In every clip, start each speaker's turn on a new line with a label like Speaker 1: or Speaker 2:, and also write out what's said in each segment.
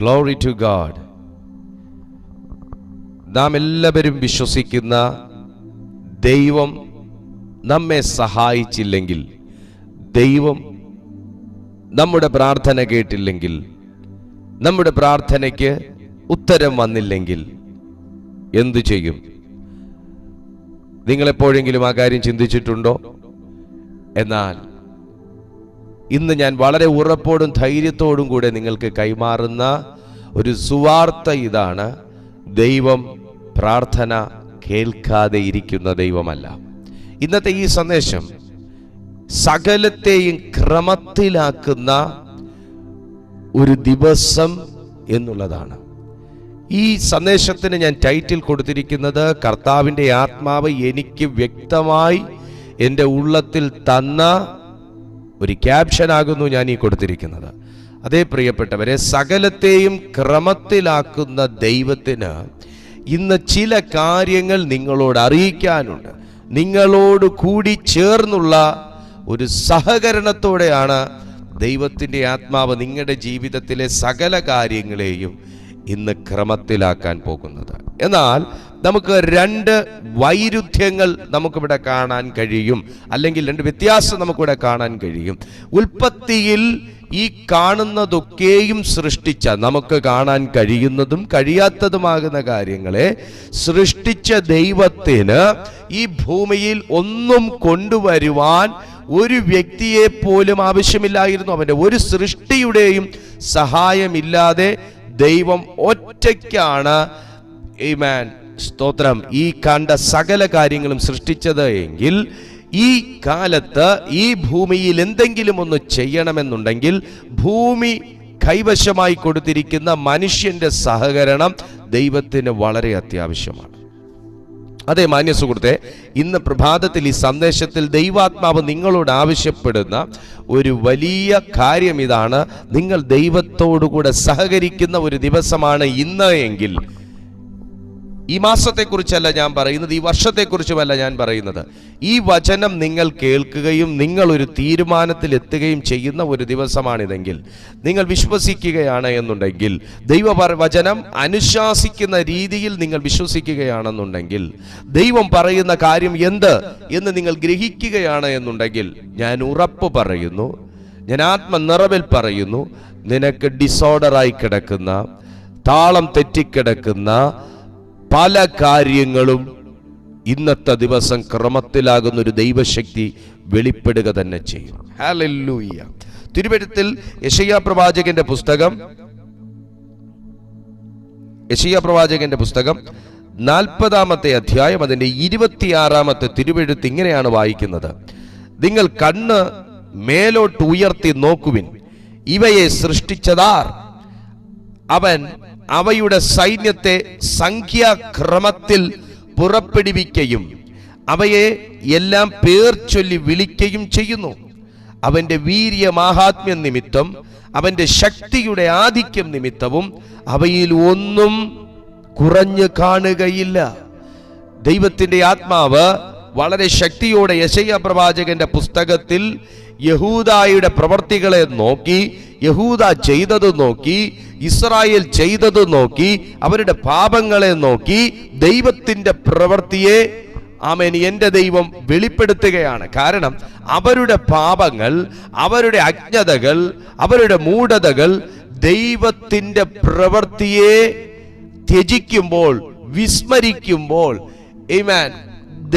Speaker 1: Glory to God. നാം എല്ലാവരും വിശ്വസിക്കുന്ന ദൈവം നമ്മെ സഹായിച്ചില്ലെങ്കിൽ, ദൈവം നമ്മുടെ പ്രാർത്ഥന കേട്ടില്ലെങ്കിൽ, നമ്മുടെ പ്രാർത്ഥനയ്ക്ക് ഉത്തരം വന്നില്ലെങ്കിൽ എന്തു ചെയ്യും? നിങ്ങളെപ്പോഴെങ്കിലും ആ കാര്യം ചിന്തിച്ചിട്ടുണ്ടോ? എന്നാൽ ഇന്ന് ഞാൻ വളരെ ഉറപ്പോടും ധൈര്യത്തോടും കൂടെ നിങ്ങൾക്ക് കൈമാറുന്ന ഒരു സുവാർത്ത ഇതാണ്: ദൈവം പ്രാർത്ഥന കേൾക്കാതെ ഇരിക്കുന്ന ദൈവമല്ല. ഇന്നത്തെ ഈ സന്ദേശം സകലത്തെയും ക്രമത്തിലാക്കുന്ന ഒരു ദിവസം എന്നുള്ളതാണ്. ഈ സന്ദേശത്തിന് ഞാൻ ടൈറ്റിൽ കൊടുത്തിരിക്കുന്നത് കർത്താവിൻ്റെ ആത്മാവ് എനിക്ക് വ്യക്തമായി എൻ്റെ ഉള്ളത്തിൽ തന്ന ഒരു ക്യാപ്ഷനാകുന്നു ഞാൻ ഈ കൊടുത്തിരിക്കുന്നത്. അതേ പ്രിയപ്പെട്ടവരെ, സകലത്തെയും ക്രമത്തിലാക്കുന്ന ദൈവത്തിന് ഇന്ന് ചില കാര്യങ്ങൾ നിങ്ങളോട് അറിയിക്കാനുണ്ട്. നിങ്ങളോട് കൂടി ചേർന്നുള്ള ഒരു സഹകരണത്തോടെയാണ് ദൈവത്തിൻ്റെ ആത്മാവ് നിങ്ങളുടെ ജീവിതത്തിലെ സകല കാര്യങ്ങളെയും ഇന്ന് ക്രമത്തിലാക്കാൻ പോകുന്നത്. എന്നാൽ നമുക്ക് രണ്ട് വൈരുദ്ധ്യങ്ങൾ നമുക്കിവിടെ കാണാൻ കഴിയും, അല്ലെങ്കിൽ രണ്ട് വ്യത്യാസം നമുക്കിവിടെ കാണാൻ കഴിയും. ഉൽപ്പത്തിയിൽ ഈ കാണുന്നതൊക്കെയും സൃഷ്ടിച്ച, നമുക്ക് കാണാൻ കഴിയുന്നതും കഴിയാത്തതുമാകുന്ന കാര്യങ്ങളെ സൃഷ്ടിച്ച ദൈവത്തിന് ഈ ഭൂമിയിൽ ഒന്നും കൊണ്ടുവരുവാൻ ഒരു വ്യക്തിയെ പോലും ആവശ്യമില്ലായിരുന്നു. അവൻ്റെ ഒരു സൃഷ്ടിയുടെയും സഹായമില്ലാതെ ദൈവം ഒറ്റയ്ക്കാണ്, ആമേൻ, സ്തോത്രം, ഈ കണ്ട സകല കാര്യങ്ങളും സൃഷ്ടിച്ചത് എങ്കിൽ ഈ കാലത്ത് ഈ ഭൂമിയിൽ എന്തെങ്കിലും ഒന്ന് ചെയ്യണമെന്നുണ്ടെങ്കിൽ ഭൂമി കൈവശമായി കൊടുത്തിരിക്കുന്ന മനുഷ്യന്റെ സഹകരണം ദൈവത്തിന് വളരെ അത്യാവശ്യമാണ്. അതെ മാന്യ സുഹൃത്തെ, ഇന്ന് പ്രഭാതത്തിൽ ഈ സന്ദേശത്തിൽ ദൈവാത്മാവ് നിങ്ങളോട് ആവശ്യപ്പെടുന്ന ഒരു വലിയ കാര്യം ഇതാണ്: നിങ്ങൾ ദൈവത്തോടുകൂടെ സഹകരിക്കുന്ന ഒരു ദിവസമാണ് ഇന്ന് എങ്കിൽ, ഈ മാസത്തെക്കുറിച്ചല്ല ഞാൻ പറയുന്നത്, ഈ വർഷത്തെക്കുറിച്ചുമല്ല ഞാൻ പറയുന്നത്, ഈ വചനം നിങ്ങൾ കേൾക്കുകയും നിങ്ങൾ ഒരു തീരുമാനത്തിൽ എത്തുകയും ചെയ്യുന്ന ഒരു ദിവസമാണിതെങ്കിൽ, നിങ്ങൾ വിശ്വസിക്കുകയാണ് എന്നുണ്ടെങ്കിൽ, ദൈവവചനം അനുശാസിക്കുന്ന രീതിയിൽ നിങ്ങൾ വിശ്വസിക്കുകയാണെന്നുണ്ടെങ്കിൽ, ദൈവം പറയുന്ന കാര്യം എന്ത് എന്ന് നിങ്ങൾ ഗ്രഹിക്കുകയാണ് എന്നുണ്ടെങ്കിൽ, ഞാൻ ഉറപ്പ് പറയുന്നു, ഞാൻ ആത്മനിറവിൽ പറയുന്നു, നിനക്ക് ഡിസോർഡറായി കിടക്കുന്ന, താളം തെറ്റിക്കിടക്കുന്ന പല കാര്യങ്ങളും ഇന്നത്തെ ദിവസം ക്രമത്തിലാകുന്ന ഒരു ദൈവശക്തി വെളിപ്പെടുക തന്നെ ചെയ്യും. ഹല്ലേലൂയ. തിരുവെഴുത്തിൽ യെശയ്യാ പ്രവാചകന്റെ പുസ്തകം 40-ാമത്തെ അധ്യായം അതിന്റെ 26-ാമത്തെ തിരുവെഴുത്ത് ഇങ്ങനെയാണ് വായിക്കുന്നത്: നിങ്ങൾ കണ്ണ് മേലോട്ട് ഉയർത്തി നോക്കുവിൻ, ഇവയെ സൃഷ്ടിച്ചതാർ? അവൻ അവയുടെ സൈന്യത്തെ സംഖ്യാക്രമത്തിൽ പുറപ്പെടുവിക്കുകയും അവയെ എല്ലാം പേർ ചൊല്ലി വിളിക്കുകയും ചെയ്യുന്നു. അവന്റെ വീര്യമാഹാത്മ്യം നിമിത്തം, അവന്റെ ശക്തിയുടെ ആധിക്യം നിമിത്തവും അവയിൽ ഒന്നും കുറഞ്ഞു കാണുകയില്ല. ദൈവത്തിന്റെ ആത്മാവ് വളരെ ശക്തിയോടെ യെശയ്യാ പ്രവാചകന്റെ പുസ്തകത്തിൽ യഹൂദായുടെ പ്രവർത്തികളെ നോക്കി, യഹൂദ ചെയ്തത് നോക്കി, ഇസ്രായേൽ ചെയ്തത് നോക്കി, അവരുടെ പാപങ്ങളെ നോക്കി ദൈവത്തിന്റെ പ്രവൃത്തിയെ ആമേൻ എൻ്റെ ദൈവം വെളിപ്പെടുത്തുകയാണ്. കാരണം അവരുടെ പാപങ്ങൾ, അവരുടെ അജ്ഞതകൾ, അവരുടെ മൂഢതകൾ ദൈവത്തിന്റെ പ്രവൃത്തിയെ ത്യജിക്കുമ്പോൾ, വിസ്മരിക്കുമ്പോൾ, ആമേൻ,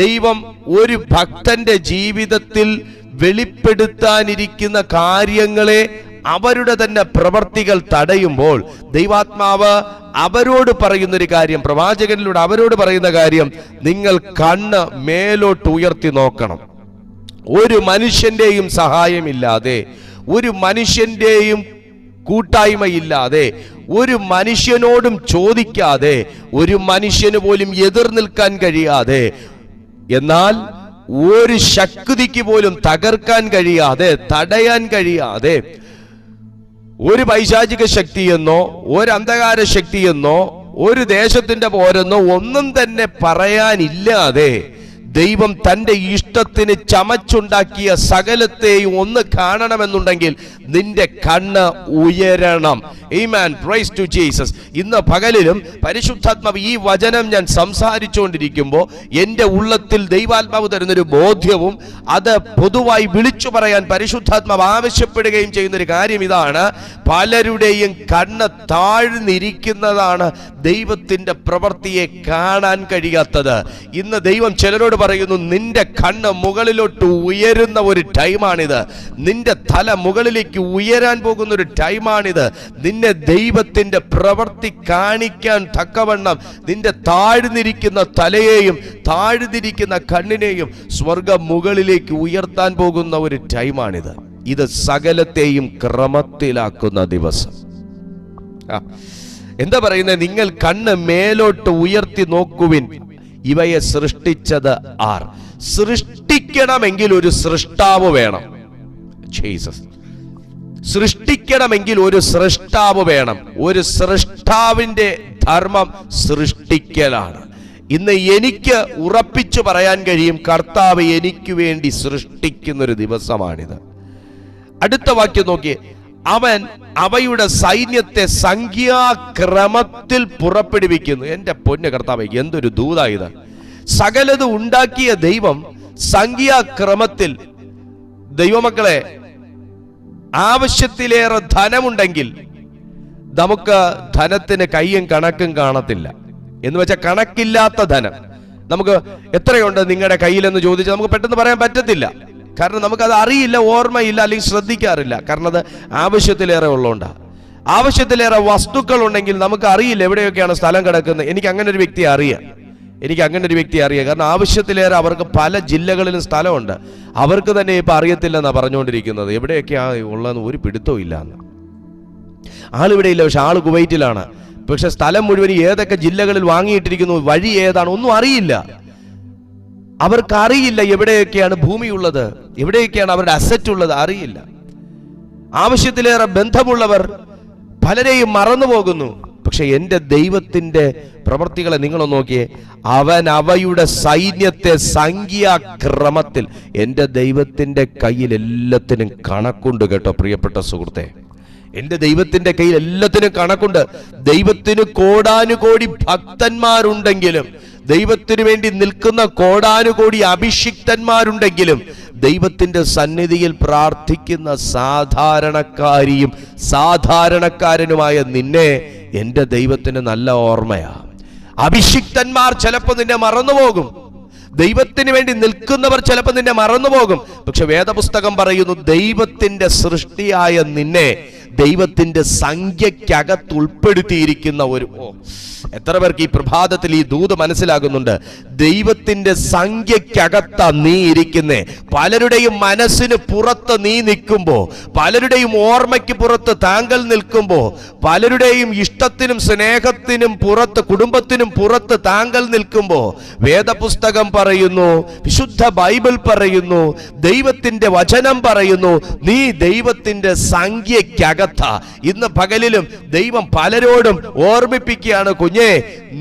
Speaker 1: ദൈവം ഒരു ഭക്തന്റെ ജീവിതത്തിൽ വെളിപ്പെടുത്താനിരിക്കുന്ന കാര്യങ്ങളെ അവരുടെ തന്നെ പ്രവർത്തികൾ തടയുമ്പോൾ ദൈവാത്മാവ് അവരോട് പറയുന്നൊരു കാര്യം, പ്രവാചകനിലൂടെ അവരോട് പറയുന്ന കാര്യം, നിങ്ങൾ കണ്ണ് മേലോട്ട് ഉയർത്തി നോക്കണം. ഒരു മനുഷ്യന്റെയും സഹായമില്ലാതെ, ഒരു മനുഷ്യന്റെയും കൂട്ടായ്മയില്ലാതെ, ഒരു മനുഷ്യനോടും ചോദിക്കാതെ, ഒരു മനുഷ്യന് പോലും എതിർ നിൽക്കാൻ കഴിയാതെ, എന്നാൽ ഒരു ശക്തിക്ക് പോലും തകർക്കാൻ കഴിയാതെ, തടയാൻ കഴിയാതെ, ഒരു പൈശാചിക ശക്തിയെന്നോ ഒരു അന്ധകാര ശക്തിയെന്നോ ഒരു ദേശത്തിന്റെ പോരെന്നോ ഒന്നും തന്നെ പറയാനില്ലാതെ ദൈവം തൻ്റെ ഇഷ്ടത്തിന് ചമച്ചുണ്ടാക്കിയ സകലത്തെയും ഒന്ന് കാണണമെന്നുണ്ടെങ്കിൽ നിന്റെ കണ്ണ് ഉയരണം. ആമേൻ, പ്രൈസ് ടു ജീസസ്. ഇന്ന് പകലിലും പരിശുദ്ധാത്മാവ് ഈ വചനം ഞാൻ സംസാരിച്ചുകൊണ്ടിരിക്കുമ്പോൾ എൻ്റെ ഉള്ളത്തിൽ ദൈവാത്മാവ് തരുന്നൊരു ബോധ്യവും അത് പൊതുവായി വിളിച്ചു പറയാൻ പരിശുദ്ധാത്മാവ് ആവശ്യപ്പെടുകയും ചെയ്യുന്നൊരു കാര്യം ഇതാണ്: പലരുടെയും കണ്ണ് താഴ്ന്നിരിക്കുന്നതാണ് ദൈവത്തിൻ്റെ പ്രവൃത്തിയെ കാണാൻ കഴിയാത്തത്. ഇന്ന് ദൈവം ചിലരോട് പറയുന്നു, നിന്റെ കണ്ണ് മുകളിലോട്ട് ഉയരുന്ന ഒരു ടൈമാണിത്. നിന്റെ തല മുകളിലേക്ക് ഉയരാൻ പോകുന്ന ഒരു ടൈമാണിത്. നിന്നെ ദൈവത്തിന്റെ പ്രവൃത്തി കാണിക്കാൻ തക്കവണ്ണം നിന്റെ താഴ്ന്നിരിക്കുന്ന തലയെയും താഴ്ന്നിരിക്കുന്ന കണ്ണിനെയും സ്വർഗം മുകളിലേക്ക് ഉയർത്താൻ പോകുന്ന ഒരു ടൈമാണിത്. ഇത് സകലത്തെയും ക്രമത്തിലാക്കുന്ന ദിവസം. എന്താ പറയുന്നത്? നിങ്ങൾ കണ്ണ് മേലോട്ട് ഉയർത്തി നോക്കുവിൻ, ഇവയെ സൃഷ്ടിച്ചത് ആർ? സൃഷ്ടിക്കണമെങ്കിൽ ഒരു സൃഷ്ടാവ് വേണം. ജീസസ്. സൃഷ്ടിക്കണമെങ്കിൽ ഒരു സൃഷ്ടാവ് വേണം. ഒരു സൃഷ്ടാവിന്റെ ധർമ്മം സൃഷ്ടിക്കലാണ്. ഇന്ന് എനിക്ക് ഉറപ്പിച്ചു പറയാൻ കഴിയും, കർത്താവ് എനിക്ക് വേണ്ടി സൃഷ്ടിക്കുന്നൊരു ദിവസമാണിത്. അടുത്ത വാക്യം നോക്കിയേ. അവൻ അവയുടെ സൈന്യത്തെ സംഖ്യാക്രമത്തിൽ പുറപ്പെടുവിക്കുന്നു. എന്റെ പൊന്നു കർത്താവേ, എന്തൊരു ദൂതായത്! സകലത് ഉണ്ടാക്കിയ ദൈവം സംഖ്യാക്രമത്തിൽ. ദൈവമക്കളെ, ആവശ്യത്തിലേറെ ധനമുണ്ടെങ്കിൽ നമുക്ക് ധനത്തിന് കയ്യും കണക്കും കാണത്തില്ല. എന്ന് വെച്ചാൽ കണക്കില്ലാത്ത ധനം നമുക്ക് എത്രയുണ്ട് നിങ്ങളുടെ കയ്യിലെന്ന് ചോദിച്ചാൽ നമുക്ക് പെട്ടെന്ന് പറയാൻ പറ്റത്തില്ല. കാരണം നമുക്കത് അറിയില്ല, ഓർമ്മയില്ല, അല്ലെങ്കിൽ ശ്രദ്ധിക്കാറില്ല. കാരണം അത് ആവശ്യത്തിലേറെ ഉള്ളതുകൊണ്ടാണ്. ആവശ്യത്തിലേറെ വസ്തുക്കൾ ഉണ്ടെങ്കിൽ നമുക്ക് അറിയില്ല എവിടെയൊക്കെയാണ് സ്ഥലം കിടക്കുന്നത്. എനിക്ക് അങ്ങനെ ഒരു വ്യക്തിയെ അറിയാം. കാരണം ആവശ്യത്തിലേറെ അവർക്ക് പല ജില്ലകളിലും സ്ഥലമുണ്ട്. അവർക്ക് തന്നെ ഇപ്പം അറിയത്തില്ലെന്നാണ് പറഞ്ഞുകൊണ്ടിരിക്കുന്നത്. എവിടെയൊക്കെയാണ് ഉള്ളതെന്ന് ഒരു പിടുത്തവും ഇല്ല എന്ന്. ആളിവിടെ ഇല്ല, പക്ഷെ ആള് കുവൈറ്റിലാണ്. പക്ഷെ സ്ഥലം മുഴുവൻ ഏതൊക്കെ ജില്ലകളിൽ വാങ്ങിയിട്ടിരിക്കുന്നു, വഴി ഏതാണ്, ഒന്നും അറിയില്ല. അവർക്കറിയില്ല എവിടെയൊക്കെയാണ് ഭൂമിയുള്ളത്, എവിടെയൊക്കെയാണ് അവരുടെ അസറ്റ് ഉള്ളത്, അറിയില്ല. ആവശ്യത്തിലേറെ ബന്ധമുള്ളവർ പലരെയും മറന്നു പോകുന്നു. പക്ഷെ എൻ്റെ ദൈവത്തിൻ്റെ പ്രവൃത്തികളെ നിങ്ങളൊന്ന് നോക്കിയേ. അവൻ അവയുടെ സൈന്യത്തെ സംഖ്യാക്രമത്തിൽ. എൻ്റെ ദൈവത്തിൻ്റെ കയ്യിൽ എല്ലാത്തിനും കണക്കുണ്ട് കേട്ടോ പ്രിയപ്പെട്ട സുഹൃത്തെ. എൻ്റെ ദൈവത്തിൻ്റെ കയ്യിൽ എല്ലാത്തിനും കണക്കുണ്ട്. ദൈവത്തിന് കോടാനുകോടി ഭക്തന്മാരുണ്ടെങ്കിലും, ദൈവത്തിന് വേണ്ടി നിൽക്കുന്ന കോടാനുകോടി അഭിഷിക്തന്മാരുണ്ടെങ്കിലും, ദൈവത്തിന്റെ സന്നിധിയിൽ പ്രാർത്ഥിക്കുന്ന സാധാരണക്കാരിയും സാധാരണക്കാരനുമായ നിന്നെ എൻ്റെ ദൈവത്തിന് നല്ല ഓർമ്മയാ. അഭിഷിക്തന്മാർ ചിലപ്പോൾ നിന്നെ മറന്നുപോകും, ദൈവത്തിന് വേണ്ടി നിൽക്കുന്നവർ ചിലപ്പോൾ നിന്നെ മറന്നുപോകും. പക്ഷെ വേദപുസ്തകം പറയുന്നു, ദൈവത്തിന്റെ സൃഷ്ടിയായ നിന്നെ ദൈവത്തിന്റെ സംഖ്യക്കകത്ത് ഉൾപ്പെടുത്തിയിരിക്കുന്ന ഒരു എത്ര പേർക്ക് ഈ പ്രഭാതത്തിൽ ഈ ദൂത് മനസ്സിലാകുന്നുണ്ട്? ദൈവത്തിന്റെ സംഖ്യക്കകത്താ നീ ഇരിക്കുന്നേ. പലരുടെയും മനസ്സിന് പുറത്ത് നീ നിൽക്കുമ്പോ, പലരുടെയും ഓർമ്മയ്ക്ക് പുറത്ത് താങ്കൾ നിൽക്കുമ്പോ, പലരുടെയും ഇഷ്ടത്തിനും സ്നേഹത്തിനും പുറത്ത്, കുടുംബത്തിനും പുറത്ത് താങ്കൾ നിൽക്കുമ്പോ, വേദപുസ്തകം പറയുന്നു, വിശുദ്ധ ബൈബിൾ പറയുന്നു, ദൈവത്തിന്റെ വചനം പറയുന്നു, നീ ദൈവത്തിന്റെ സംഖ്യക്കകത്താ. ഇന്ന് പകലിലും ദൈവം പലരോടും ഓർമ്മിപ്പിക്കുകയാണ്, കുഞ്ഞെ,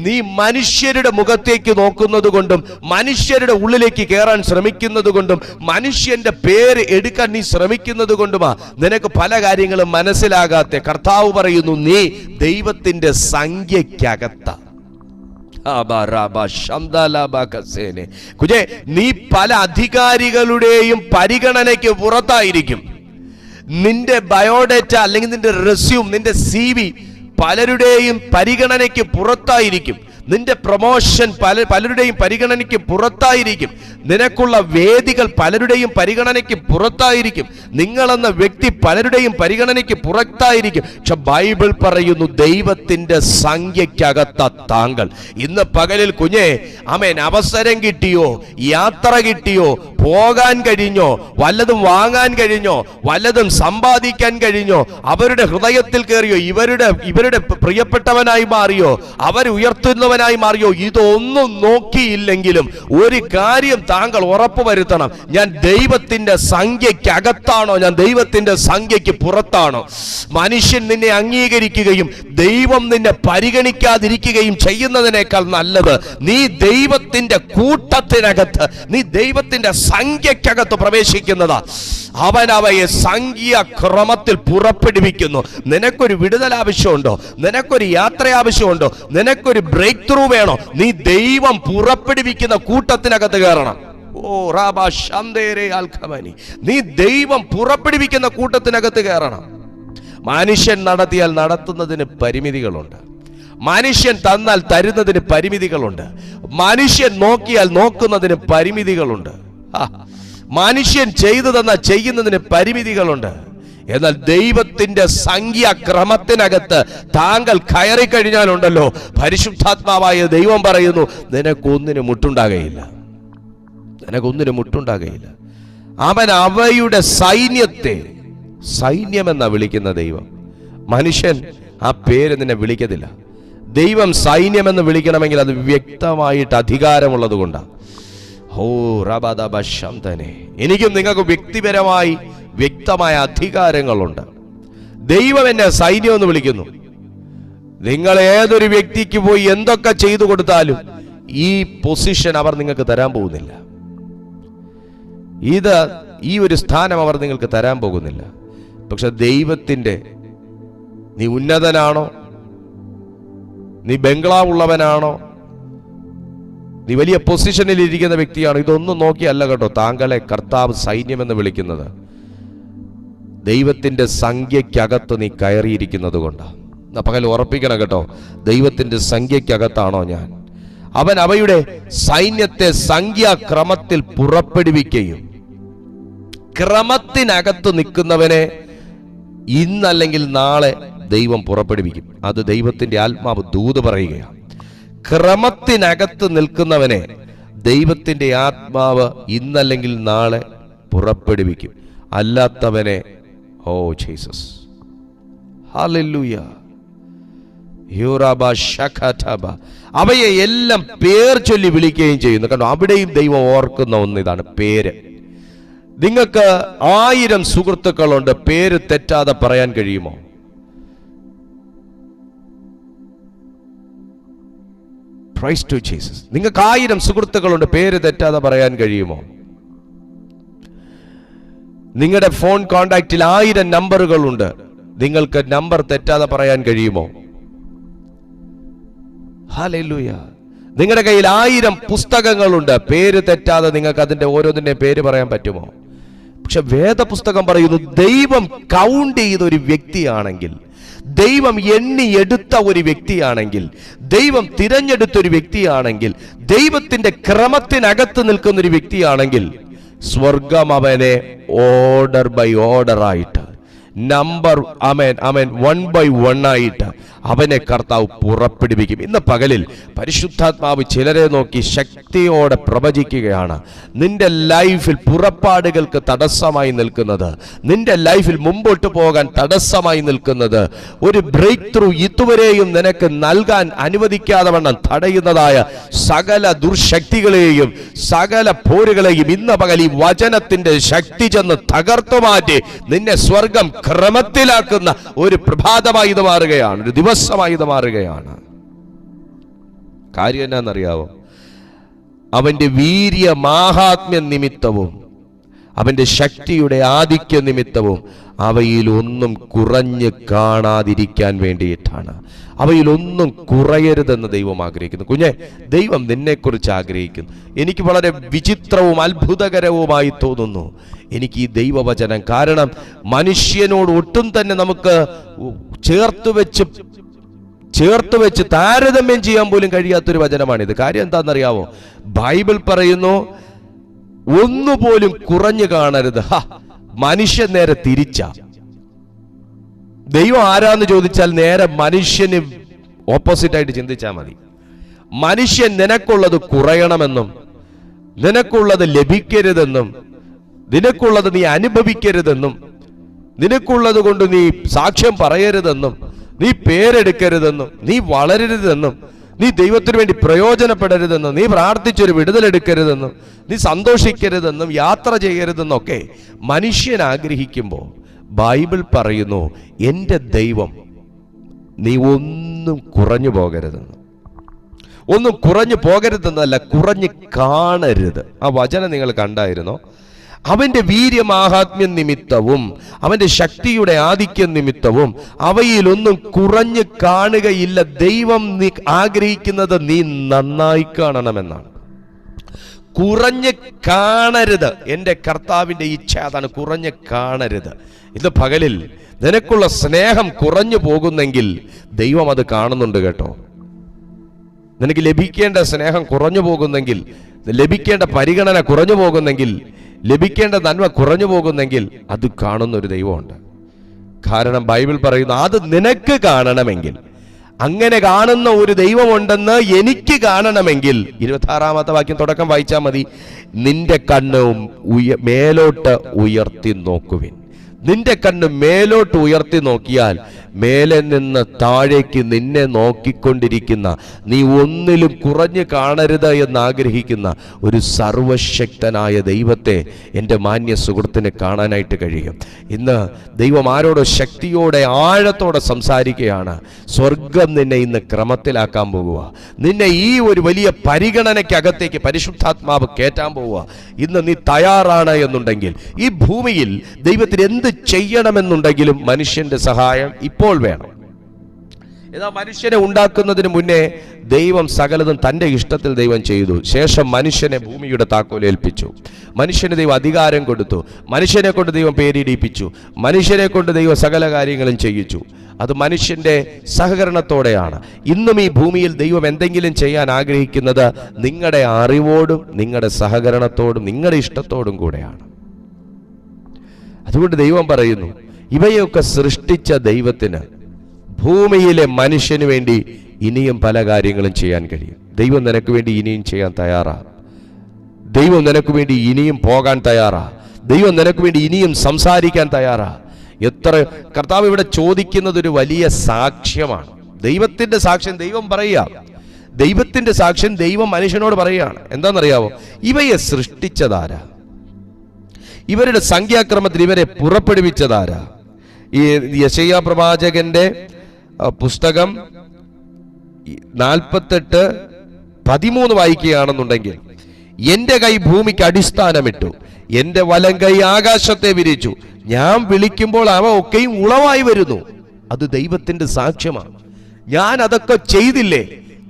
Speaker 1: നീ മനുഷ്യരുടെ മുഖത്തേക്ക് നോക്കുന്നത് കൊണ്ടും മനുഷ്യരുടെ ഉള്ളിലേക്ക് കയറാൻ ശ്രമിക്കുന്നത് കൊണ്ടും മനുഷ്യന്റെ പേര് എടുക്കാൻ നീ ശ്രമിക്കുന്നത് കൊണ്ടുമാ നിനക്ക് പല കാര്യങ്ങളും മനസ്സിലാകാത്ത. കർത്താവ് പറയുന്നു, നീ ദൈവത്തിന്റെ സംഖ്യക്കകത്ത. കുഞ്ഞെ, നീ പല അധികാരികളുടെയും പരിഗണനയ്ക്ക് പുറത്തായിരിക്കും. നിന്റെ ബയോഡേറ്റ അല്ലെങ്കിൽ നിന്റെ റെസ്യൂം, നിന്റെ CV പലരുടെയും പരിഗണനയ്ക്ക് പുറത്തായിരിക്കും. നിന്റെ പ്രൊമോഷൻ പലരുടെയും പരിഗണനയ്ക്ക് പുറത്തായിരിക്കും. നിനക്കുള്ള വേദികൾ പലരുടെയും പരിഗണനയ്ക്ക് പുറത്തായിരിക്കും. നിങ്ങളെന്ന വ്യക്തി പലരുടെയും പരിഗണനയ്ക്ക് പുറത്തായിരിക്കും. പക്ഷെ ബൈബിൾ പറയുന്നു, ദൈവത്തിന്റെ സംഖ്യക്കകത്ത താങ്കൾ. ഇന്ന് പകലിൽ കുഞ്ഞെ, ആമേൻ, അവസരം കിട്ടിയോ, യാത്ര കിട്ടിയോ, പോകാൻ കഴിഞ്ഞോ, വല്ലതും വാങ്ങാൻ കഴിഞ്ഞോ, വല്ലതും സമ്പാദിക്കാൻ കഴിഞ്ഞോ, അവരുടെ ഹൃദയത്തിൽ കയറിയോ, ഇവരുടെ പ്രിയപ്പെട്ടവനായി മാറിയോ, അവർ ഉയർത്തുന്നവനായി മാറിയോ, ഇതൊന്നും നോക്കിയില്ലെങ്കിലും ഒരു കാര്യം താങ്കൾ ഉറപ്പുവരുത്തണം, ഞാൻ ദൈവത്തിന്റെ സംഖ്യക്കകത്താണോ, ഞാൻ ദൈവത്തിന്റെ സംഖ്യക്ക് പുറത്താണോ? മനുഷ്യൻ നിന്നെ അംഗീകരിക്കുകയും ദൈവം നിന്നെ പരിഗണിക്കാതിരിക്കുകയും ചെയ്യുന്നതിനേക്കാൾ നല്ലത് നീ ദൈവത്തിന്റെ കൂട്ടത്തിനകത്ത്, നീ ദൈവത്തിന്റെ സംഖ്യക്കകത്ത് പ്രവേശിക്കുന്നതാ. അവൻ അവയെ സംഖ്യാക്രമത്തിൽ പുറപ്പെടുവിക്കുന്നു. നിനക്കൊരു വിടുതൽ ആവശ്യമുണ്ടോ? നിനക്കൊരു യാത്ര ആവശ്യമുണ്ടോ? നിനക്കൊരു ബ്രേക്ക് ത്രൂ വേണോ? നീ ദൈവം പുറപ്പെടുവിക്കുന്ന കൂട്ടത്തിനകത്ത് കയറണം. നീ ദൈവം പുറപ്പെടുവിക്കുന്ന കൂട്ടത്തിനകത്ത് കയറണം. മനുഷ്യൻ നടത്തിയാൽ നടത്തുന്നതിന് പരിമിതികളുണ്ട്. മനുഷ്യൻ തന്നാൽ തരുന്നതിന് പരിമിതികളുണ്ട്. മനുഷ്യൻ നോക്കിയാൽ നോക്കുന്നതിന് പരിമിതികളുണ്ട്. മനുഷ്യൻ ചെയ്തു തന്നാൽ ചെയ്യുന്നതിന് പരിമിതികളുണ്ട്. എന്നാൽ ദൈവത്തിന്റെ സംഖ്യാക്രമത്തിനകത്ത് താങ്കൾ കയറി കഴിഞ്ഞാലുണ്ടല്ലോ, പരിശുദ്ധാത്മാവായ ദൈവം പറയുന്നു, നിനക്കൊന്നിന് മുട്ടുണ്ടാകയില്ല, നിനക്കൊന്നിന് മുട്ടുണ്ടാകയില്ല. അവൻ അവയുടെ സൈന്യത്തെ സൈന്യമെന്നാ വിളിക്കുന്ന ദൈവം. മനുഷ്യൻ ആ പേര് നിന്നെ വിളിക്കത്തില്ല. ദൈവം സൈന്യമെന്ന് വിളിക്കണമെങ്കിൽ അത് വ്യക്തമായിട്ട് അധികാരമുള്ളത് കൊണ്ടാണ്. എനിക്കും നിങ്ങൾക്ക് വ്യക്തിപരമായി വ്യക്തമായ അധികാരങ്ങളുണ്ട്. ദൈവം എന്നെ സൈന്യം എന്ന് വിളിക്കുന്നു. നിങ്ങൾ ഏതൊരു വ്യക്തിക്ക് പോയി എന്തൊക്കെ ചെയ്തു കൊടുത്താലും ഈ പൊസിഷൻ അവർ നിങ്ങൾക്ക് തരാൻ പോകുന്നില്ല. ഈ ഒരു സ്ഥാനം അവർ നിങ്ങൾക്ക് തരാൻ പോകുന്നില്ല. പക്ഷെ ദൈവത്തിന്റെ, നീ ഉന്നതനാണോ, നീ ബംഗ്ലാവുള്ളവനാണോ, നീ വലിയ പൊസിഷനിൽ ഇരിക്കുന്ന വ്യക്തിയാണോ, ഇതൊന്നും നോക്കിയല്ല കേട്ടോ താങ്കളെ കർത്താവ് സൈന്യമെന്ന് വിളിക്കുന്നത്. ദൈവത്തിന്റെ സംഖ്യക്കകത്ത് നീ കയറിയിരിക്കുന്നത് കൊണ്ടാണ്. പകൽ ഉറപ്പിക്കണം കേട്ടോ, ദൈവത്തിന്റെ സംഖ്യക്കകത്താണോ ഞാൻ. അവൻ അവയുടെ സൈന്യത്തെ സംഖ്യാക്രമത്തിൽ പുറപ്പെടുവിക്കുകയും, ക്രമത്തിനകത്ത് നിൽക്കുന്നവനെ ഇന്നല്ലെങ്കിൽ നാളെ ദൈവം പുറപ്പെടുവിക്കും. അത് ദൈവത്തിന്റെ ആത്മാവ് ദൂത് പറയുകയാണ്. ക്രമത്തിനകത്ത് നിൽക്കുന്നവനെ ദൈവത്തിന്റെ ആത്മാവ് ഇന്നല്ലെങ്കിൽ നാളെ പുറപ്പെടുവിക്കും. അല്ലാത്തവനെ ജീസസ് ഹല്ലേലൂയ അവയെ എല്ലാം പേർ ചൊല്ലി വിളിക്കുകയും ചെയ്യുന്നു. കാരണം അവിടെയും ദൈവം ഓർക്കുന്ന ഒന്ന് ഇതാണ്, പേര്. നിങ്ങൾക്ക് 1000 സുഹൃത്തുക്കളുണ്ട്, പേര് തെറ്റാതെ പറയാൻ കഴിയുമോ? Praise to Jesus. നിങ്ങൾക്ക് 1000 സുഹൃത്തുക്കളുണ്ട്, പേര് തെറ്റാതെ പറയാൻ കഴിയുമോ? നിങ്ങളുടെ ഫോൺ കോണ്ടാക്റ്റിൽ 1000 നമ്പറുകളുണ്ട്, നിങ്ങൾക്ക് നമ്പർ തെറ്റാതെ പറയാൻ കഴിയുമോ? ഹല്ലേലൂയ. നിങ്ങളുടെ കയ്യിൽ 1000 പുസ്തകങ്ങളുണ്ട്, പേര് തെറ്റാതെ നിങ്ങൾക്ക് അതിന്റെ ഓരോന്നിന്റെ പേര് പറയാൻ പറ്റുമോ? പക്ഷെ വേദപുസ്തകം പറയുന്നു, ദൈവം കൗണ്ട് ചെയ്ത ഒരു വ്യക്തിയാണെങ്കിൽ, ദൈവം എണ്ണിയെടുത്ത ഒരു വ്യക്തിയാണെങ്കിൽ, ദൈവം തിരഞ്ഞെടുത്ത ഒരു വ്യക്തിയാണെങ്കിൽ, ദൈവത്തിന്റെ ക്രമത്തിനകത്ത് നിൽക്കുന്ന ഒരു വ്യക്തിയാണെങ്കിൽ, സ്വർഗം അവനെ ഓർഡർ ബൈ ഓർഡർ ആയിട്ട്, നമ്പർ 1 by 1 ആയിട്ട് അവനെ കർത്താവ് പുറപ്പെടുവിക്കും. ഇന്ന് പകലിൽ പരിശുദ്ധാത്മാവ് ചിലരെ നോക്കി ശക്തിയോടെ പ്രവചിക്കുകയാണ്. നിന്റെ ലൈഫിൽ പുറപ്പാടുകൾക്ക് തടസ്സമായി നിൽക്കുന്നത്, നിന്റെ ലൈഫിൽ മുമ്പോട്ട് പോകാൻ തടസ്സമായി നിൽക്കുന്നത്, ഒരു ബ്രേക്ക് ത്രൂ ഇതുവരെയും നിനക്ക് നൽകാൻ അനുവദിക്കാതെ വണ്ണം തടയുന്നതായ സകല ദുർശക്തികളെയും സകല പോരുകളെയും ഇന്ന് പകൽ ഈ വചനത്തിന്റെ ശക്തി ചെന്ന് തകർത്തു മാറ്റി നിന്നെ സ്വർഗം ക്രമത്തിലാക്കുന്ന ഒരു പ്രഭാതമായി ഇത് മാറുകയാണ്, ഒരു ദിവസമായി ഇത് മാറുകയാണ്. കാര്യം എന്നാന്നറിയാവോ? അവന്റെ വീര്യ മാഹാത്മ്യ നിമിത്തവും അവന്റെ ശക്തിയുടെ ആധിക്യ നിമിത്തവും അവയിലൊന്നും കുറഞ്ഞ് കാണാതിരിക്കാൻ വേണ്ടിയിട്ടാണ്. അവയിലൊന്നും കുറയരുതെന്ന് ദൈവം ആഗ്രഹിക്കുന്നു. കുഞ്ഞെ, ദൈവം നിന്നെക്കുറിച്ച് ആഗ്രഹിക്കുന്നു. എനിക്ക് വളരെ വിചിത്രവും അത്ഭുതകരവുമായി തോന്നുന്നു എനിക്ക് ഈ ദൈവവചനം. കാരണം മനുഷ്യനോട് ഒട്ടും തന്നെ നമുക്ക് ചേർത്ത് വെച്ച് താരതമ്യം ചെയ്യാൻ പോലും കഴിയാത്തൊരു വചനമാണിത്. കാര്യം എന്താണെന്നറിയാവോ? ബൈബിൾ പറയുന്നു, ഒന്നുപോലും കുറഞ്ഞു കാണരുത്. മനുഷ്യൻ നേരെ തിരിച്ച. ദൈവം ആരാന്ന് ചോദിച്ചാൽ നേരെ മനുഷ്യന് ഓപ്പോസിറ്റ് ആയിട്ട് ചിന്തിച്ചാൽ മതി. മനുഷ്യൻ നിനക്കുള്ളത് കുറയണമെന്നും നിനക്കുള്ളത് ലഭിക്കരുതെന്നും നിനക്കുള്ളത് നീ അനുഭവിക്കരുതെന്നും നിനക്കുള്ളത് കൊണ്ട് നീ സാക്ഷ്യം പറയരുതെന്നും നീ പേരെടുക്കരുതെന്നും നീ വളരരുതെന്നും നീ ദൈവത്തിന് വേണ്ടി പ്രയോജനപ്പെടരുതെന്നും നീ പ്രാർത്ഥിച്ചൊരു വിടുതലെടുക്കരുതെന്നും നീ സന്തോഷിക്കരുതെന്നും യാത്ര ചെയ്യരുതെന്നൊക്കെ മനുഷ്യൻ ആഗ്രഹിക്കുമ്പോൾ ബൈബിൾ പറയുന്നു, എൻ്റെ ദൈവം നീ ഒന്നും കുറഞ്ഞു പോകരുതെന്ന്. ഒന്നും കുറഞ്ഞു പോകരുതെന്നല്ല, കുറഞ്ഞു കാണരുത്. ആ വചനം നിങ്ങൾ കണ്ടായിരുന്നോ? അവന്റെ വീര്യമാഹാത്മ്യം നിമിത്തവും അവന്റെ ശക്തിയുടെ ആധിക്യം നിമിത്തവും അവയിലൊന്നും കുറഞ്ഞു കാണുകയില്ല. ദൈവം നീ ആഗ്രഹിക്കുന്നത് നീ നന്നായി കാണണമെന്നാണ്. കുറഞ്ഞ് കാണരുത്. എൻ്റെ കർത്താവിൻ്റെ ഇച്ഛ അതാണ്, കുറഞ്ഞ് കാണരുത്. ഇത് പകലിൽ നിനക്കുള്ള സ്നേഹം കുറഞ്ഞു പോകുന്നെങ്കിൽ ദൈവം അത് കാണുന്നുണ്ട് കേട്ടോ. നിനക്ക് ലഭിക്കേണ്ട സ്നേഹം കുറഞ്ഞു പോകുന്നെങ്കിൽ, ലഭിക്കേണ്ട പരിഗണന കുറഞ്ഞു പോകുന്നെങ്കിൽ, ലഭിക്കേണ്ട നന്മ കുറഞ്ഞു പോകുന്നെങ്കിൽ അത് കാണുന്ന ഒരു ദൈവമുണ്ട്. കാരണം ബൈബിൾ പറയുന്നു, അത് നിനക്ക് കാണണമെങ്കിൽ, അങ്ങനെ കാണുന്ന ഒരു ദൈവമുണ്ടെന്ന് എനിക്ക് കാണണമെങ്കിൽ, 26-ാമത്തെ വാക്യം തുടക്കം വായിച്ചാൽ മതി. നിന്റെ കണ്ണ് മേലോട്ട് ഉയർത്തി നോക്കുവിൻ. നിന്റെ കണ്ണ് മേലോട്ട് ഉയർത്തി നോക്കിയാൽ മേലെ നിന്ന് താഴേക്ക് നിന്നെ നോക്കിക്കൊണ്ടിരിക്കുന്ന, നീ ഒന്നിലും കുറഞ്ഞു കാണരുത് എന്നാഗ്രഹിക്കുന്ന ഒരു സർവശക്തനായ ദൈവത്തെ എൻ്റെ മാന്യ സുഹൃത്തിന് കാണാനായിട്ട് കഴിയും. ഇന്ന് ദൈവം ആരോടോ ശക്തിയോടെ ആഴത്തോടെ സംസാരിക്കുകയാണ്. സ്വർഗം നിന്നെ ഇന്ന് ക്രമത്തിലാക്കാൻ പോകുക. നിന്നെ ഈ ഒരു വലിയ പരിഗണനയ്ക്കകത്തേക്ക് പരിശുദ്ധാത്മാവ് കയറ്റാൻ പോവുക. ഇന്ന് നീ തയ്യാറാണ് എന്നുണ്ടെങ്കിൽ, ഈ ഭൂമിയിൽ ദൈവത്തിന് എന്ത് ചെയ്യണമെന്നുണ്ടെങ്കിലും മനുഷ്യന്റെ സഹായം ഇപ്പോൾ വേണം. എന്നാൽ മനുഷ്യനെ ഉണ്ടാക്കുന്നതിന് മുന്നേ ദൈവം സകലതും തൻ്റെ ഇഷ്ടത്തിൽ ദൈവം ചെയ്തു. ശേഷം മനുഷ്യനെ ഭൂമിയുടെ താക്കോൽ ഏൽപ്പിച്ചു. മനുഷ്യന് ദൈവം അധികാരം കൊടുത്തു. മനുഷ്യനെ കൊണ്ട് ദൈവം പേരിടിപ്പിച്ചു. മനുഷ്യനെ കൊണ്ട് ദൈവം സകല കാര്യങ്ങളും ചെയ്യിച്ചു. അത് മനുഷ്യന്റെ സഹകരണത്തോടെയാണ്. ഇന്നും ഈ ഭൂമിയിൽ ദൈവം എന്തെങ്കിലും ചെയ്യാൻ ആഗ്രഹിക്കുന്നത് നിങ്ങളുടെ അറിവോടും നിങ്ങളുടെ സഹകരണത്തോടും നിങ്ങളുടെ ഇഷ്ടത്തോടും കൂടെയാണ്. അതുകൊണ്ട് ദൈവം പറയുന്നു, ഇവയൊക്കെ സൃഷ്ടിച്ച ദൈവത്തിന് ഭൂമിയിലെ മനുഷ്യന് വേണ്ടി ഇനിയും പല കാര്യങ്ങളും ചെയ്യാൻ കഴിയും. ദൈവം നിനക്ക് വേണ്ടി ഇനിയും ചെയ്യാൻ തയ്യാറാ. ദൈവം നിനക്ക് വേണ്ടി ഇനിയും പോകാൻ തയ്യാറാ. ദൈവം നിനക്ക് വേണ്ടി ഇനിയും സംസാരിക്കാൻ തയ്യാറാ. എത്ര കർത്താവ് ഇവിടെ ചോദിക്കുന്നത് ഒരു വലിയ സാക്ഷ്യമാണ്. ദൈവത്തിന്റെ സാക്ഷ്യം ദൈവം പറയുക. ദൈവത്തിന്റെ സാക്ഷ്യം ദൈവം മനുഷ്യനോട് പറയുകയാണ്. എന്താണെന്നറിയാവോ? ഇവയെ സൃഷ്ടിച്ചതാരാ? ഇവരുടെ സംഖ്യാക്രമത്തിൽ ഇവരെ പുറപ്പെടുവിച്ചതാരാ? ഈ യെശയ്യാ പ്രവാചകന്റെ പുസ്തകം 48:13 വായിക്കുകയാണെന്നുണ്ടെങ്കിൽ, എന്റെ കൈ ഭൂമിക്ക് അടിസ്ഥാനമിട്ടു, എന്റെ വലം കൈ ആകാശത്തെ വിരിച്ചു, ഞാൻ വിളിക്കുമ്പോൾ അവ ഒക്കെയും ഉളവായി വരുന്നു. അത് ദൈവത്തിന്റെ സാക്ഷ്യമാണ്. ഞാൻ അതൊക്കെ ചെയ്തില്ലേ?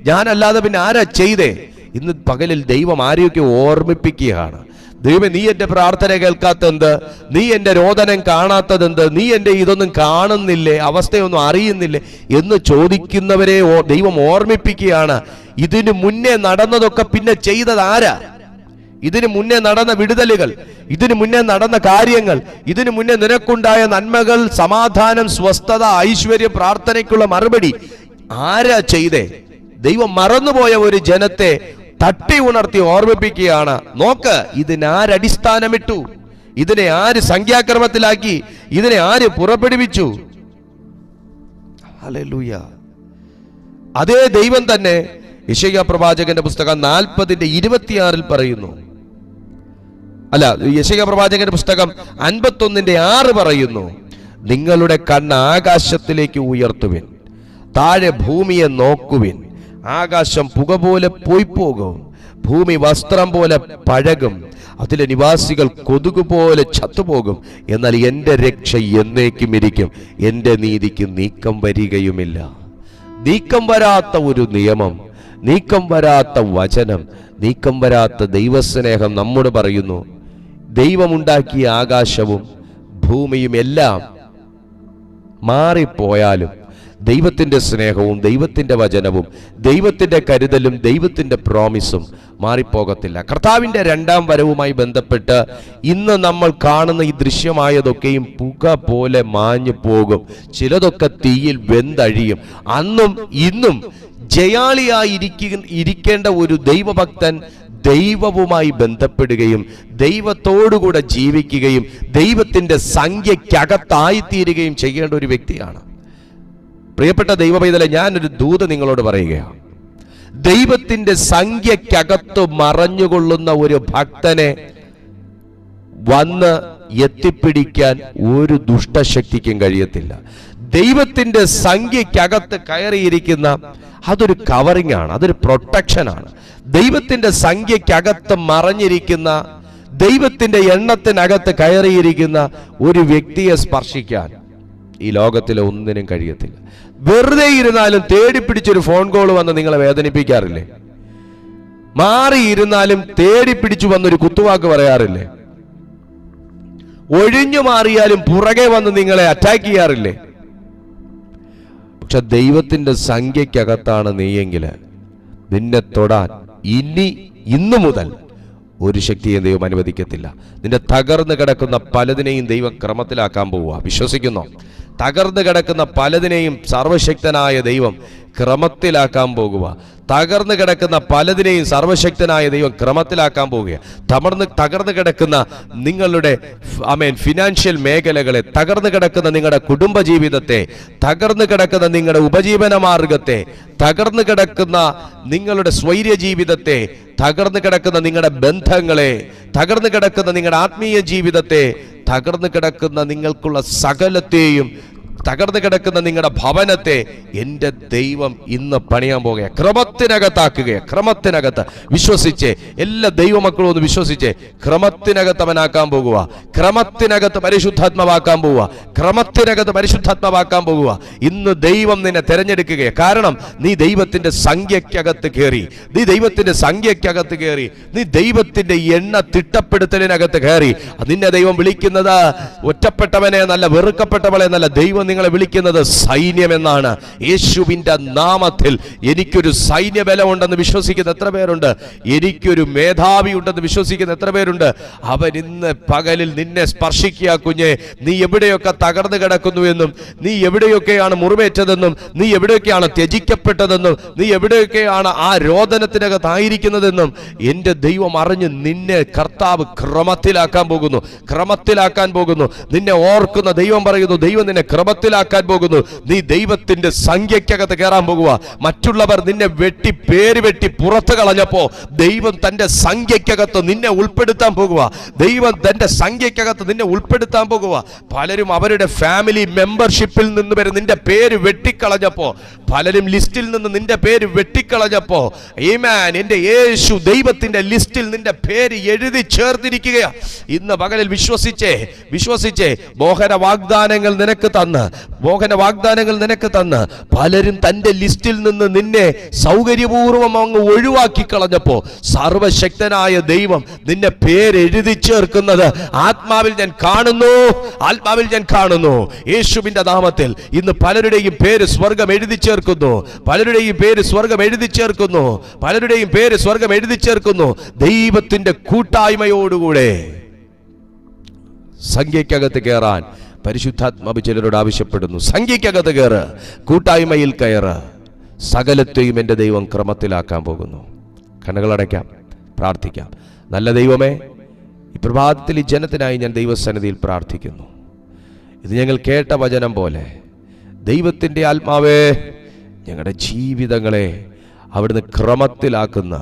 Speaker 1: ഞാനല്ലാതെ പിന്നെ ആരാ ചെയ്തേ? ഇന്ന് പകലിൽ ദൈവം ആരെയൊക്കെ ഓർമ്മിപ്പിക്കുകയാണ്. ദൈവമേ, നീ എൻ്റെ പ്രാർത്ഥന കേൾക്കാത്തതെന്ത്? നീ എൻ്റെ രോദനം കാണാത്തതെന്ത്? നീ എൻ്റെ ഇതൊന്നും കാണുന്നില്ലേ? അവസ്ഥയൊന്നും അറിയുന്നില്ലേ എന്ന് ചോദിക്കുന്നവരെ ദൈവം ഓർമ്മിപ്പിക്കുകയാണ്. ഇതിനു മുന്നേ നടന്നതൊക്കെ പിന്നെ ചെയ്തത് ആരാ? ഇതിനു മുന്നേ നടന്ന വിടുതലുകൾ, ഇതിനു മുന്നേ നടന്ന കാര്യങ്ങൾ, ഇതിനു മുന്നേ നിനക്കുണ്ടായ നന്മകൾ, സമാധാനം, സ്വസ്ഥത, ഐശ്വര്യം, പ്രാർത്ഥനയ്ക്കുള്ള മറുപടി ആരാ ചെയ്തേ? ദൈവം മറന്നുപോയ ഒരു ജനത്തെ തട്ടി ഉണർത്തി ഓർമ്മിപ്പിക്കുകയാണ്. നോക്ക്, ഇതിനാരടിസ്ഥാനമിട്ടു? ഇതിനെ ആര് സംഖ്യാക്രമത്തിലാക്കി? ഇതിനെ ആര് പുറപ്പെടുവിച്ചു? ഹല്ലേലൂയ. അതേ ദൈവം തന്നെ യെശയ്യാ പ്രവാചകന്റെ പുസ്തകം 40:26 പറയുന്നു. അല്ല, യെശയ്യാ പ്രവാചകന്റെ പുസ്തകം 51:6 പറയുന്നു, നിങ്ങളുടെ കണ്ണ് ആകാശത്തിലേക്ക് ഉയർത്തുവിൻ, താഴെ ഭൂമിയെ നോക്കുവിൻ. ആകാശം പുക പോലെ പോയി പോകും, ഭൂമി വസ്ത്രം പോലെ പഴകും, അതിലെ നിവാസികൾ കൊതുക് പോലെ ചത്തുപോകും. എന്നാൽ എൻ്റെ രക്ഷ എന്നേക്കും ഇരിക്കും, എൻ്റെ നീതിക്ക് നീക്കം വരികയുമില്ല. നീക്കം വരാത്ത ഒരു നിയമം, നീക്കം വരാത്ത വചനം, നീക്കം വരാത്ത ദൈവസ്നേഹം നമ്മോട് പറയുന്നു. ദൈവമുണ്ടാക്കിയ ആകാശവും ഭൂമിയും എല്ലാം മാറിപ്പോയാലും ദൈവത്തിന്റെ സ്നേഹവും ദൈവത്തിന്റെ വചനവും ദൈവത്തിന്റെ കരുതലും ദൈവത്തിന്റെ പ്രോമിസും മാറിപ്പോകത്തില്ല. കർത്താവിന്റെ രണ്ടാം വരവുമായി ബന്ധപ്പെട്ട് ഇന്ന് നമ്മൾ കാണുന്ന ഈ ദൃശ്യമായതൊക്കെയും പുക പോലെ മാഞ്ഞു പോകും. ചിലതൊക്കെ തീയിൽ വെന്തഴിയും. അന്നും ഇന്നും ജയാളിയായി ഇരിക്കേണ്ട ഒരു ദൈവഭക്തൻ ദൈവവുമായി ബന്ധപ്പെടുകയും ദൈവത്തോടുകൂടെ ജീവിക്കുകയും ദൈവത്തിന്റെ സംഖ്യക്കകത്തായിത്തീരുകയും ചെയ്യേണ്ട ഒരു വ്യക്തിയാണ്. പ്രിയപ്പെട്ട ദൈവപൈതലെ, ഞാനൊരു ദൂത് നിങ്ങളോട് പറയുകയാണ്. ദൈവത്തിന്റെ സംഖ്യക്കകത്ത് മറഞ്ഞുകൊള്ളുന്ന ഒരു ഭക്തനെ വന്ന് എത്തിപ്പിടിക്കാൻ ഒരു ദുഷ്ടശക്തിക്കും കഴിയത്തില്ല. ദൈവത്തിന്റെ സംഖ്യക്കകത്ത് കയറിയിരിക്കുന്ന അതൊരു കവറിംഗ് ആണ്, അതൊരു പ്രൊട്ടക്ഷനാണ്. ദൈവത്തിന്റെ സംഖ്യക്കകത്ത് മറഞ്ഞിരിക്കുന്ന, ദൈവത്തിന്റെ എണ്ണത്തിനകത്ത് കയറിയിരിക്കുന്ന ഒരു വ്യക്തിയെ സ്പർശിക്കാൻ ഈ ലോകത്തിലെ ഒന്നിനും കഴിയത്തില്ല. വെറുതെ ഇരുന്നാലും തേടിപ്പിടിച്ചൊരു ഫോൺ കോൾ വന്ന് നിങ്ങളെ വേദനിപ്പിക്കാറില്ലേ? മാറിയിരുന്നാലും തേടിപ്പിടിച്ചു വന്നൊരു കുത്തുവാക്ക് പറയാറില്ലേ? ഒഴിഞ്ഞു മാറിയാലും പുറകെ വന്ന് നിങ്ങളെ അറ്റാക്ക് ചെയ്യാറില്ലേ? പക്ഷെ ദൈവത്തിന്റെ സംഖ്യക്കകത്താണ് നീയെങ്കിൽ നിന്നെ തൊടാൻ ഇന്നു മുതൽ ഒരു ശക്തിയെ ദൈവം അനുവദിക്കത്തില്ല. നിന്റെ തകർന്നു കിടക്കുന്ന പലതിനെയും ദൈവം ക്രമത്തിലാക്കാൻ പോവുക. വിശ്വസിക്കുന്നോ? തകർന്നു കിടക്കുന്ന പലതിനെയും സർവശക്തനായ ദൈവം ക്രമത്തിലാക്കാൻ പോകുക. തകർന്നു കിടക്കുന്ന പലതിനെയും സർവശക്തനായ ദൈവം ക്രമത്തിലാക്കാൻ പോവുക. തകർന്നു കിടക്കുന്ന നിങ്ങളുടെ ഫിനാൻഷ്യൽ മേഖലകളെ, തകർന്നു കിടക്കുന്ന നിങ്ങളുടെ കുടുംബജീവിതത്തെ, തകർന്നു കിടക്കുന്ന നിങ്ങളുടെ ഉപജീവന മാർഗത്തെ, തകർന്നു കിടക്കുന്ന നിങ്ങളുടെ സ്വൈര്യ ജീവിതത്തെ, തകർന്നു കിടക്കുന്ന നിങ്ങളുടെ ബന്ധങ്ങളെ, തകർന്നു കിടക്കുന്ന നിങ്ങളുടെ ആത്മീയ ജീവിതത്തെ, തകർന്നു കിടക്കുന്ന നിങ്ങൾക്കുള്ള സകലത്തെയും, തകർന്നു കിടക്കുന്ന നിങ്ങളുടെ ഭവനത്തെ എൻ്റെ ദൈവം ഇന്ന് പണിയാൻ പോകുക. ക്രമത്തിനകത്ത് വിശ്വസിച്ച് എല്ലാ ദൈവമക്കളും ഒന്ന് വിശ്വസിച്ച് ക്രമത്തിനകത്ത് അവനാക്കാൻ പോകുക. ക്രമത്തിനകത്ത് പരിശുദ്ധാത്മാവാക്കാൻ പോവുക. പരിശുദ്ധാത്മാവാക്കാൻ പോവുക. ഇന്ന് ദൈവം നിന്നെ തെരഞ്ഞെടുക്കുകയാണ്. കാരണം നീ ദൈവത്തിന്റെ സംഖ്യക്കകത്ത് കയറി, നീ ദൈവത്തിന്റെ എണ്ണ തിട്ടപ്പെടുത്തലിനകത്ത് കയറി. നിന്നെ ദൈവം വിളിക്കുന്നത് ഒറ്റപ്പെട്ടവനെ എന്നല്ല, വെറുക്കപ്പെട്ടവളെ എന്നല്ല. ദൈവം നിങ്ങളെ വിളിക്കുന്നത് സൈന്യമെന്നാണ്. യേശുവിന്റെ നാമത്തിൽ എനിക്കൊരു സൈന്യബലം ഉണ്ടെന്ന് വിശ്വസിക്കുന്ന എത്ര പേരുണ്ട്? എനിക്കൊരു മേധാവി ഉണ്ടെന്ന് വിശ്വസിക്കുന്ന എത്ര പേരുണ്ട്? അവൻ ഇന്ന് പകലിൽ നിന്നെ സ്പർശിക്കുക. കുഞ്ഞെ, നീ എവിടെയൊക്കെ തകർന്നു കിടക്കുന്നുവെന്നും, നീ എവിടെയൊക്കെയാണ് മുറിവേറ്റതെന്നും, നീ എവിടെയൊക്കെയാണ് ത്യജിക്കപ്പെട്ടതെന്നും, നീ എവിടെയൊക്കെയാണ് ആ രോദനത്തിനകത്തായിരിക്കുന്നതെന്നും എൻ്റെ ദൈവം അറിഞ്ഞ് നിന്നെ കർത്താവ് ക്രമത്തിലാക്കാൻ പോകുന്നു. നിന്നെ ഓർക്കുന്ന ദൈവം പറയുന്നു, ദൈവം നിന്നെ ക്രമത്തിലാക്കാൻ പോകുന്നു. നീ ദൈവത്തിന്റെ സംഖ്യക്കകത്ത് കയറാൻ പോകുക. മറ്റുള്ളവർ നിന്നെ പേര് വെട്ടി പുറത്തു കളഞ്ഞപ്പോ ദൈവം തന്റെ സംഖ്യക്കകത്ത് നിന്നെ ഉൾപ്പെടുത്താൻ പോകുക. പലരും അവരുടെ ഫാമിലി മെമ്പർഷിപ്പിൽ നിന്ന് വരെ നിന്റെ പേര് വെട്ടിക്കളഞ്ഞപ്പോ, പലരും ലിസ്റ്റിൽ നിന്ന് നിന്റെ പേര് വെട്ടിക്കളഞ്ഞപ്പോ, ആമേൻ, എന്റെ യേശു ദൈവത്തിന്റെ ലിസ്റ്റിൽ നിന്റെ പേര് എഴുതി ചേർത്തിരിക്കുകയാ. ഇന്ന് പകലിൽ വിശ്വസിച്ചേ മോഹന വാഗ്ദാനങ്ങൾ നിനക്ക് തന്ന് പലരും തന്റെ ലിസ്റ്റിൽ നിന്ന് നിന്നെ സൗകര്യപൂർവ്വം അങ്ങ് ഒഴിവാക്കി കളഞ്ഞപ്പോ സർവശക്തനായ ദൈവം നിന്നെ പേരെഴുതി ചേർക്കുന്നത് ആത്മാവിൽ ഞാൻ കാണുന്നു. യേശുവിന്റെ നാമത്തിൽ ഇന്ന് പലരുടെയും പേര് സ്വർഗം എഴുതി ചേർക്കുന്നു. ദൈവത്തിന്റെ കൂട്ടായ്മയോടുകൂടെ സംഖ്യക്കകത്ത് കയറാൻ പരിശുദ്ധാത്മാവ് ചിലരോട് ആവശ്യപ്പെടുന്നു. സംഖ്യക്കകത്ത് കയറ്, കൂട്ടായ്മയിൽ കയറ്. സകലത്തെയും എൻ്റെ ദൈവം ക്രമത്തിലാക്കാൻ പോകുന്നു. കണ്ണുകളടയ്ക്കാം, പ്രാർത്ഥിക്കാം. നല്ല ദൈവമേ, ഈ പ്രഭാതത്തിൽ ഈ ജനത്തിനായി ഞാൻ ദൈവസന്നിധിയിൽ പ്രാർത്ഥിക്കുന്നു. ഇത് ഞങ്ങൾ കേട്ട വചനം പോലെ ദൈവത്തിൻ്റെ ആത്മാവേ, ഞങ്ങളുടെ ജീവിതങ്ങളെ അവിടുന്ന് ക്രമത്തിലാക്കുന്ന,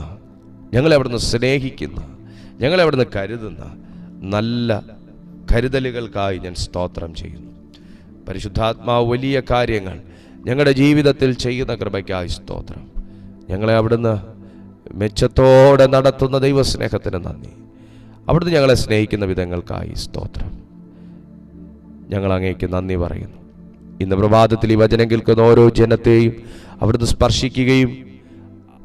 Speaker 1: ഞങ്ങളെ അവിടുന്ന് സ്നേഹിക്കുന്ന, ഞങ്ങളെ അവിടുന്ന് കരുതുന്ന നല്ല കരുതലുകൾക്കായി ഞാൻ സ്തോത്രം ചെയ്യുന്നു. പരിശുദ്ധാത്മാവ് വലിയ കാര്യങ്ങൾ ഞങ്ങളുടെ ജീവിതത്തിൽ ചെയ്യുന്ന കൃപയ്ക്കായി സ്തോത്രം. ഞങ്ങളെ അവിടുന്ന് മെച്ചത്തോടെ നടത്തുന്ന ദൈവസ്നേഹത്തിന് നന്ദി. അവിടുന്ന് ഞങ്ങളെ സ്നേഹിക്കുന്ന വിധങ്ങൾക്കായി സ്തോത്രം. ഞങ്ങൾ അങ്ങേക്ക് നന്ദി പറയുന്നു. ഇന്ന് പ്രഭാതത്തിൽ ഈ വചനം കേൾക്കുന്ന ഓരോ ജനത്തെയും അവിടുന്ന് സ്പർശിക്കുകയും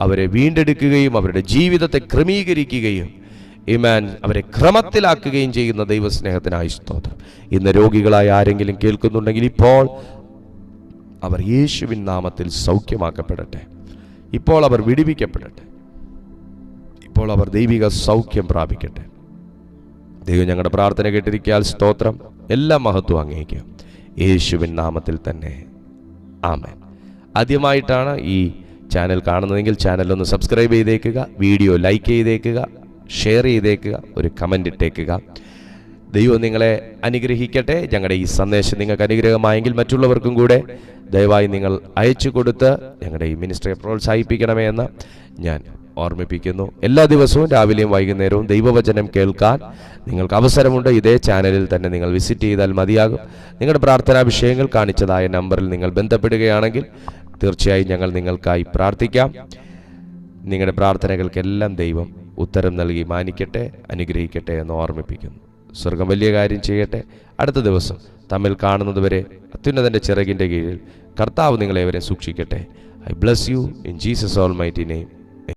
Speaker 1: അവരെ വീണ്ടെടുക്കുകയും അവരുടെ ജീവിതത്തെ ക്രമീകരിക്കുകയും അവരെ ക്രമത്തിലാക്കുകയും ചെയ്യുന്ന ദൈവസ്നേഹത്തിനായി സ്തോത്രം. ഇന്ന് രോഗികളായ ആരെങ്കിലും കേൾക്കുന്നുണ്ടെങ്കിൽ ഇപ്പോൾ അവർ യേശുവിൻ നാമത്തിൽ സൗഖ്യമാക്കപ്പെടട്ടെ. ഇപ്പോൾ അവർ വിടുവിക്കപ്പെടട്ടെ. ഇപ്പോൾ അവർ ദൈവിക സൗഖ്യം പ്രാപിക്കട്ടെ. ദൈവം ഞങ്ങളുടെ പ്രാർത്ഥന കേട്ടിരിക്കാൻ സ്തോത്രം. എല്ലാ മഹത്വം അങ്ങേക്കും യേശുവിൻ നാമത്തിൽ തന്നെ, ആമേൻ. ആദ്യമായിട്ടാണ് ഈ ചാനൽ കാണുന്നതെങ്കിൽ ചാനലൊന്ന് സബ്സ്ക്രൈബ് ചെയ്തേക്കുക, വീഡിയോ ലൈക്ക് ചെയ്തേക്കുക, ഷെയർ ചെയ്തേക്കുക, ഒരു കമൻ്റ് ഇട്ടേക്കുക. ദൈവം നിങ്ങളെ അനുഗ്രഹിക്കട്ടെ. ഞങ്ങളുടെ ഈ സന്ദേശം നിങ്ങൾക്ക് അനുഗ്രഹമായെങ്കിൽ മറ്റുള്ളവർക്കും കൂടെ ദയവായി നിങ്ങൾ അയച്ചു കൊടുത്ത് ഞങ്ങളുടെ ഈ മിനിസ്ട്രിയെ പ്രോത്സാഹിപ്പിക്കണമേ എന്ന് ഞാൻ ഓർമ്മിപ്പിക്കുന്നു. എല്ലാ ദിവസവും രാവിലെയും വൈകുന്നേരവും ദൈവവചനം കേൾക്കാൻ നിങ്ങൾക്ക് അവസരമുണ്ട്. ഇതേ ചാനലിൽ തന്നെ നിങ്ങൾ വിസിറ്റ് ചെയ്താൽ മതിയാകും. നിങ്ങളുടെ പ്രാർത്ഥനാ വിഷയങ്ങൾ കാണിച്ചതായ നമ്പറിൽ നിങ്ങൾ ബന്ധപ്പെടുകയാണെങ്കിൽ തീർച്ചയായും ഞങ്ങൾ നിങ്ങൾക്കായി പ്രാർത്ഥിക്കാം. നിങ്ങളുടെ പ്രാർത്ഥനകൾക്കെല്ലാം ദൈവം ഉത്തരം നൽകി മാനിക്കട്ടെ, അനുഗ്രഹിക്കട്ടെ എന്ന് ഓർമ്മിപ്പിക്കുന്നു. സ്വർഗം വലിയ കാര്യം ചെയ്യട്ടെ. അടുത്ത ദിവസം തമ്മിൽ കാണുന്നതുവരെ അത്യുന്നതൻ്റെ ചിറകിൻ്റെ കീഴിൽ കർത്താവ് നിങ്ങളെവരെ സൂക്ഷിക്കട്ടെ. I bless you in Jesus' almighty name.